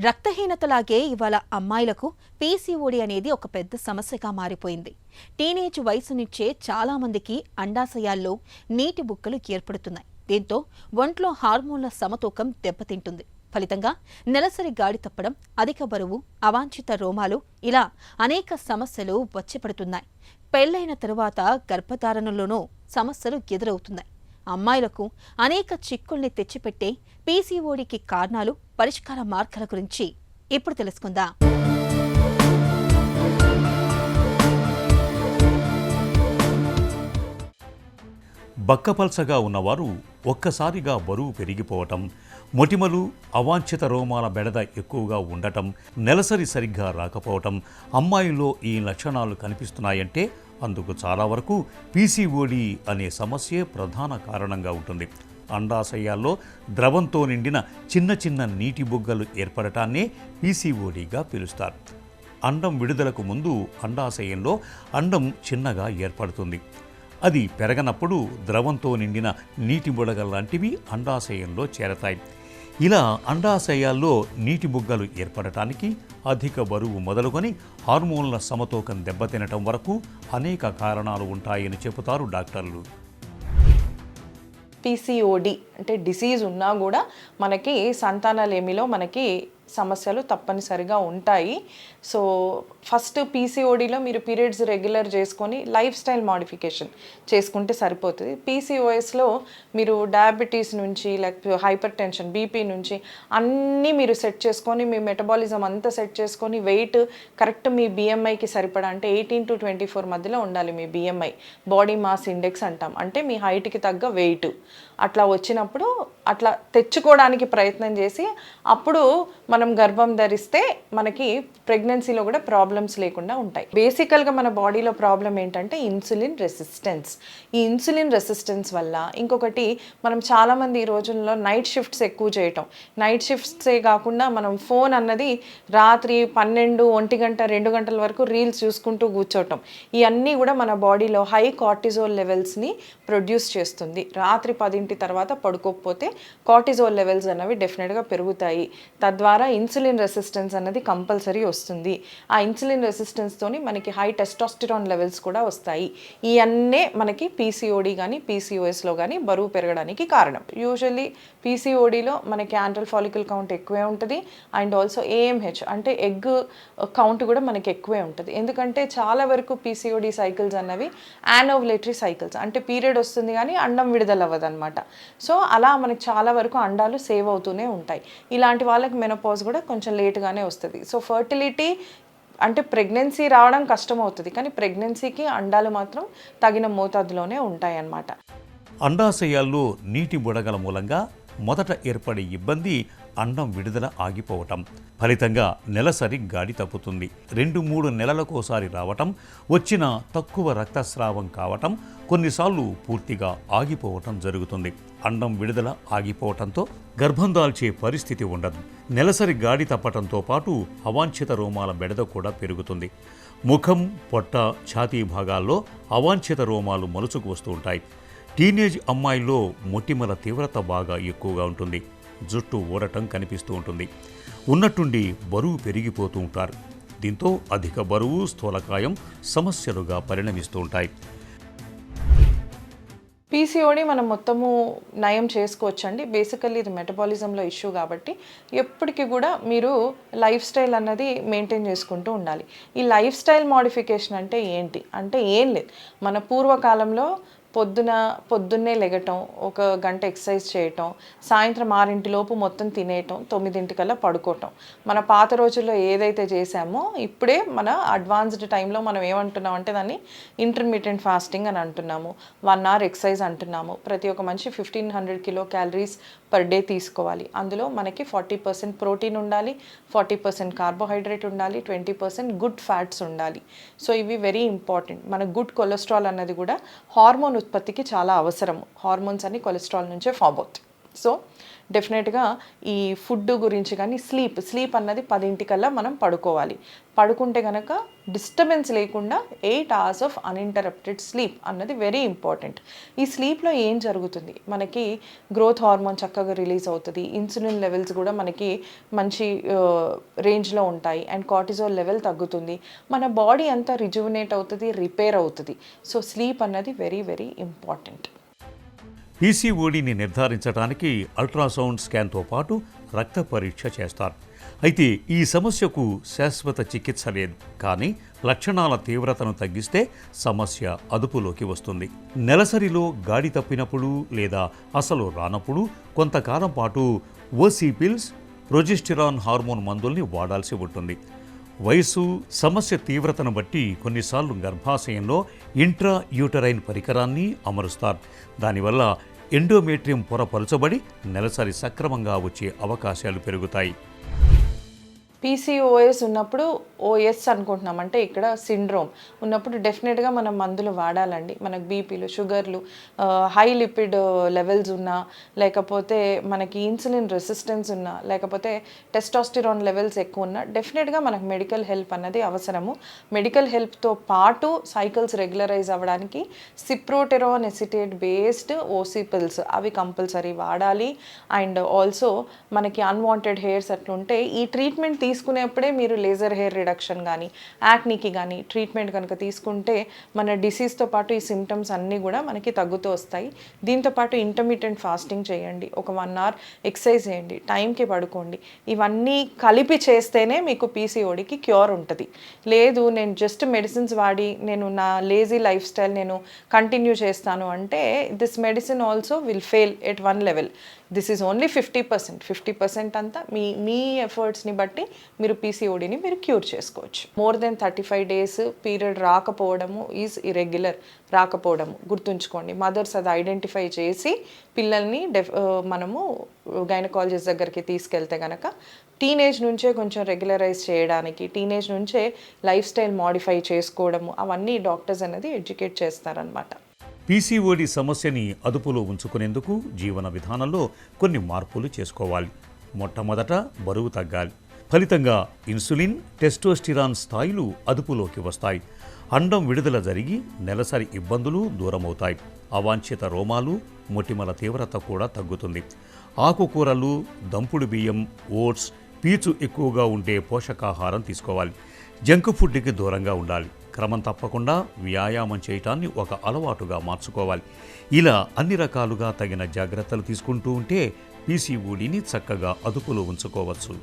రక్తహీనతలాగే ఇవాళ అమ్మాయిలకు పీసీఓడి అనేది ఒక పెద్ద సమస్యగా మారిపోయింది. టీనేజ్ వయసు నుంచే చాలా మందికి అండాశయాల్లో నీటి బుక్కలు ఏర్పడుతున్నాయి. దీంతో ఒంట్లో హార్మోన్ల సమతూకం దెబ్బతింటుంది. ఫలితంగా నెలసరి గాడి తప్పడం, అధిక బరువు, అవాంఛిత రోమాలు ఇలా అనేక సమస్యలు వచ్చిపడుతున్నాయి. పెళ్లైన తరువాత గర్భధారణలోనూ సమస్యలు ఎదురవుతున్నాయి. అమ్మాయిలకు అనేక చిక్కుల్ని తెచ్చిపెట్టే పీసీఓడికి కారణాలు, పరిష్కార మార్గాల గురించి ఇప్పుడు తెలుసుకుందాం. బక్కపల్సగా ఉన్నవారు ఒక్కసారిగా బరువు పెరిగిపోవటం, మొటిమలు, అవాంఛిత రోమాల బెడద ఎక్కువగా ఉండటం, నెలసరి సరిగ్గా రాకపోవటం, అమ్మాయిల్లో ఈ లక్షణాలు కనిపిస్తున్నాయంటే అందుకు చాలా వరకు పీసీఓడి అనే సమస్యే ప్రధాన కారణంగా ఉంటుంది. అండాశయాల్లో ద్రవంతో నిండిన చిన్న చిన్న నీటి బుగ్గలు ఏర్పడటాన్నే పీసీఓడిగా పిలుస్తారు. అండం విడుదలకు ముందు అండాశయంలో అండం చిన్నగా ఏర్పడుతుంది. అది పెరగనప్పుడు ద్రవంతో నిండిన నీటి బుడగల లాంటివి అండాశయంలో చేరతాయి. ఇలా అండాశయాల్లో నీటి బుగ్గలు ఏర్పడటానికి అధిక బరువు మొదలుకొని హార్మోన్ల సమతూకం దెబ్బతినటం వరకు అనేక కారణాలు ఉంటాయని చెబుతారు డాక్టర్లు. పీసీఓడి అంటే డిసీజ్ ఉన్నా కూడా మనకి సంతానలేమిలో మనకి సమస్యలు తప్పనిసరిగా ఉంటాయి. సో ఫస్ట్ పీసీఓడిలో మీరు పీరియడ్స్ రెగ్యులర్ చేసుకొని లైఫ్ స్టైల్ మాడిఫికేషన్ చేసుకుంటే సరిపోతుంది. పీసీఓఎస్లో మీరు డయాబెటీస్ నుంచి లేకపోతే హైపర్ టెన్షన్, బీపీ నుంచి అన్నీ మీరు సెట్ చేసుకొని మీ మెటబాలిజం అంతా సెట్ చేసుకొని వెయిట్ కరెక్ట్ మీ బిఎంఐకి సరిపడా అంటే 18 to 24 మధ్యలో ఉండాలి మీ బిఎంఐ. బాడీ మాస్ ఇండెక్స్ అంటాం. అంటే మీ హైట్కి తగ్గ వెయిట్ అట్లా వచ్చినప్పుడు అట్లా తెచ్చుకోవడానికి ప్రయత్నం చేసి అప్పుడు మనం గర్భం ధరిస్తే మనకి ప్రెగ్నెన్సీలో కూడా ప్రాబ్లమ్స్ లేకుండా ఉంటాయి. బేసికల్గా మన బాడీలో ప్రాబ్లం ఏంటంటే ఇన్సులిన్ రెసిస్టెన్స్. ఈ ఇన్సులిన్ రెసిస్టెన్స్ వల్ల ఇంకొకటి మనం చాలామంది ఈ రోజుల్లో నైట్ షిఫ్ట్స్ ఎక్కువ చేయటం. నైట్ షిఫ్ట్సే కాకుండా మనం ఫోన్ అన్నది రాత్రి 12, 1 గంట 2 గంటల వరకు రీల్స్ చూసుకుంటూ కూర్చోవటం. ఇవన్నీ కూడా మన బాడీలో హై కార్టిజోల్ లెవెల్స్ని ప్రొడ్యూస్ చేస్తుంది. రాత్రి 10 తర్వాత పడుకోకపోతే కార్టిజోల్ లెవెల్స్ అన్నవి డెఫినెట్గా పెరుగుతాయి. తద్వారా ఇన్సులిన్ రెసిస్టెన్స్ అన్నది కంపల్సరీ వస్తుంది. ఆ ఇన్సులిన్ రెసిస్టెన్స్తోని మనకి హై టెస్టోస్టిరాన్ లెవెల్స్ కూడా వస్తాయి. ఇవన్నీ మనకి పీసీఓడి కానీ పీసీఓఎస్లో కానీ బరువు పెరగడానికి కారణం. యూజువల్లీ పీసీఓడిలో మనకి యాంట్రల్ ఫాలికల్ కౌంట్ ఎక్కువే ఉంటుంది. అండ్ ఆల్సో ఏఎంహెచ్ అంటే ఎగ్ కౌంట్ కూడా మనకి ఎక్కువే ఉంటుంది. ఎందుకంటే చాలా వరకు పీసీఓడి సైకిల్స్ అన్నవి యానోవులేటరీ సైకిల్స్, అంటే పీరియడ్ వస్తుంది కానీ అండం విడుదల అవ్వదన్నమాట. సో అలా మనకి చాలా వరకు అండాలు సేవ్ అవుతూనే ఉంటాయి. ఇలాంటి వాళ్ళకి మెనోపాజ్ కూడా కొంచెం లేట్గానే వస్తుంది. సో ఫర్టిలిటీ అంటే ప్రెగ్నెన్సీ రావడం కష్టం అవుతుంది, కానీ ప్రెగ్నెన్సీకి అండాలు మాత్రం తగిన మోతాదులోనే ఉంటాయి అన్నమాట. అండాశయాల్లో నీటి బుడగల మూలంగా మొదట ఏర్పడే ఇబ్బంది అండం విడుదల ఆగిపోవటం. ఫలితంగా నెలసరి గాడి తప్పుతుంది. 2-3 నెలలకోసారి రావటం, వచ్చిన తక్కువ రక్తస్రావం కావటం, కొన్నిసార్లు పూర్తిగా ఆగిపోవటం జరుగుతుంది. అండం విడుదల ఆగిపోవటంతో గర్భం దాల్చే పరిస్థితి ఉండదు. నెలసరి గాడి తప్పటంతో పాటు అవాంఛిత రోమాల బెడద కూడా పెరుగుతుంది. ముఖం, పొట్ట, ఛాతీ భాగాల్లో అవాంఛిత రోమాలు మొలుచుకు వస్తూ ఉంటాయి. టీనేజ్ అమ్మాయిల్లో మొటిమల తీవ్రత బాగా ఎక్కువగా ఉంటుంది. జుట్టు ఊడటం కనిపిస్తూ ఉంటుంది. ఉన్నట్టుండి బరువు పెరిగిపోతూ ఉంటారు. దీంతో అధిక బరువు, స్థూలకాయం సమస్యలుగా పరిణమిస్తూ ఉంటాయి. పీసీఓడి మనం మొత్తము నయం చేసుకోవచ్చండి. బేసికల్లీ ఇది మెటబాలిజంలో ఇష్యూ కాబట్టి ఎప్పటికీ కూడా మీరు లైఫ్ స్టైల్ అన్నది మెయింటైన్ చేసుకుంటూ ఉండాలి. ఈ లైఫ్ స్టైల్ మోడిఫికేషన్ అంటే ఏంటి అంటే ఏం లేదు. మన పూర్వకాలంలో పొద్దున్నే లెగటం, 1 గంట ఎక్సర్సైజ్ చేయటం, సాయంత్రం 6 మొత్తం తినేయటం, 9 పడుకోవటం. మన పాత రోజుల్లో ఏదైతే చేసామో ఇప్పుడే మన అడ్వాన్స్డ్ టైంలో మనం ఏమంటున్నాం అంటే దాన్ని ఇంటర్మీడియట్ ఫాస్టింగ్ అని అంటున్నాము. 1 hour ఎక్సర్సైజ్ అంటున్నాము. ప్రతి ఒక్క మనిషి 1500 kcal పర్ డే తీసుకోవాలి. అందులో మనకి 40% ప్రోటీన్ ఉండాలి, 40% కార్బోహైడ్రేట్ ఉండాలి, 20% గుడ్ ఫ్యాట్స్ ఉండాలి. సో ఇవి వెరీ ఇంపార్టెంట్. మన గుడ్ కొలెస్ట్రాల్ అన్నది కూడా హార్మోన్ ఉత్పత్తికి చాలా అవసరం. హార్మోన్స్ అన్ని కొలెస్ట్రాల్ నుంచే ఫామ్ అవుతాయి. సో డెఫినెట్గా ఈ ఫుడ్ గురించి కానీ స్లీప్ అన్నది 10 మనం పడుకోవాలి. పడుకుంటే కనుక డిస్టర్బెన్స్ లేకుండా 8 hours ఆఫ్ అన్ఇంటరప్టెడ్ స్లీప్ అన్నది వెరీ ఇంపార్టెంట్. ఈ స్లీప్లో ఏం జరుగుతుంది, మనకి గ్రోత్ హార్మోన్ చక్కగా రిలీజ్ అవుతుంది, ఇన్సులిన్ లెవెల్స్ కూడా మనకి మంచి రేంజ్లో ఉంటాయి, అండ్ కార్టిజోల్ లెవెల్ తగ్గుతుంది, మన బాడీ అంతా రిజువినేట్ అవుతుంది, రిపేర్ అవుతుంది. సో స్లీప్ అన్నది వెరీ వెరీ ఇంపార్టెంట్. పీసీఓడిని నిర్ధారించడానికి అల్ట్రాసౌండ్ స్కాన్తో పాటు రక్త పరీక్ష చేస్తారు. అయితే ఈ సమస్యకు శాశ్వత చికిత్స లేదు, కానీ లక్షణాల తీవ్రతను తగ్గిస్తే సమస్య అదుపులోకి వస్తుంది. నెలసరిలో గాడి తప్పినప్పుడు లేదా అసలు రానప్పుడు కొంతకాలం పాటు ఓసీ పిల్స్, ప్రొజెస్టెరాన్ హార్మోన్ మందుల్ని వాడాల్సి ఉంటుంది. వయసు, సమస్య తీవ్రతను బట్టి కొన్నిసార్లు గర్భాశయంలో ఇంట్రా యూటరైన్ పరికరాన్ని అమరుస్తారు. దానివల్ల ఎండోమెట్రియం పొర పలుచబడి నెలసరి సక్రమంగా వచ్చే అవకాశాలు పెరుగుతాయి. పీసీఓఎస్ ఉన్నప్పుడు ఓఎస్ అనుకుంటున్నాం, అంటే ఇక్కడ సిండ్రోమ్ ఉన్నప్పుడు డెఫినెట్గా మనం మందులు వాడాలండి. మనకు బీపీలు, షుగర్లు, హై లిపిడ్ లెవెల్స్ ఉన్నా, లేకపోతే మనకి ఇన్సులిన్ రెసిస్టెన్స్ ఉన్నా, లేకపోతే టెస్టోస్టిరాన్ లెవెల్స్ ఎక్కువ ఉన్నా డెఫినెట్గా మనకు మెడికల్ హెల్ప్ అన్నది అవసరము. మెడికల్ హెల్ప్తో పాటు సైకిల్స్ రెగ్యులరైజ్ అవ్వడానికి సిప్రోటెరాన్ ఎసిటేట్ బేస్డ్ ఓసీ పిల్స్ అవి కంపల్సరీ వాడాలి. అండ్ ఆల్సో మనకి అన్వాంటెడ్ హెయిర్స్ అట్లుంటే ఈ ట్రీట్మెంట్ తీసుకునేప్పుడే మీరు లేజర్ హెయిర్ రిడక్షన్ కానీ, యాక్నీకి కానీ ట్రీట్మెంట్ కనుక తీసుకుంటే మన డిసీజ్తో పాటు ఈ సిమ్టమ్స్ అన్నీ కూడా మనకి తగ్గుతూ వస్తాయి. దీంతోపాటు ఇంటర్మీడియట్ ఫాస్టింగ్ చేయండి, ఒక 1 hour ఎక్సర్సైజ్ చేయండి, టైంకి పడుకోండి. ఇవన్నీ కలిపి చేస్తేనే మీకు పీసీఓడికి క్యూర్ ఉంటుంది. లేదు నేను జస్ట్ మెడిసిన్స్ వాడి నేను నా లేజీ లైఫ్ స్టైల్ నేను కంటిన్యూ చేస్తాను అంటే this medicine also will fail at 1 level. This is only 50% అంతా మీ ఎఫర్ట్స్ని బట్టి మీరు పీసీఓడిని మీరు క్యూర్ చేసుకోవచ్చు. మోర్ దెన్ 35 days పీరియడ్ రాకపోవడము ఈజ్ ఇరెగ్యులర్ రాకపోవడము గుర్తుంచుకోండి. మదర్స్ అది ఐడెంటిఫై చేసి పిల్లల్ని మనము గైనకాలజిస్ట్ దగ్గరికి తీసుకెళ్తే కనుక టీనేజ్ నుంచే కొంచెం రెగ్యులరైజ్ చేయడానికి, టీనేజ్ నుంచే లైఫ్ స్టైల్ మాడిఫై చేసుకోవడము అవన్నీ డాక్టర్స్ అనేది ఎడ్యుకేట్ చేస్తారనమాట. పీసీఓడి సమస్యని అదుపులో ఉంచుకునేందుకు జీవన విధానంలో కొన్ని మార్పులు చేసుకోవాలి. మొట్టమొదట బరువు తగ్గాలి. ఫలితంగా ఇన్సులిన్, టెస్టోస్టిరాన్ స్థాయిలు అదుపులోకి వస్తాయి. అండం విడుదల జరిగి నెలసరి ఇబ్బందులు దూరమవుతాయి. అవాంఛిత రోమాలు, మొటిమల తీవ్రత కూడా తగ్గుతుంది. ఆకుకూరలు, దంపుడు బియ్యం, ఓట్స్, పీచు ఎక్కువగా ఉండే పోషకాహారం తీసుకోవాలి. జంక్ ఫుడ్కి దూరంగా ఉండాలి. క్రమం తప్పకుండా వ్యాయామం చేయటాన్ని ఒక అలవాటుగా మార్చుకోవాలి. ఇలా అన్ని రకాలుగా తగిన జాగ్రత్తలు తీసుకుంటూ ఉంటే పీసీఓడిని చక్కగా అదుపులో ఉంచుకోవచ్చు.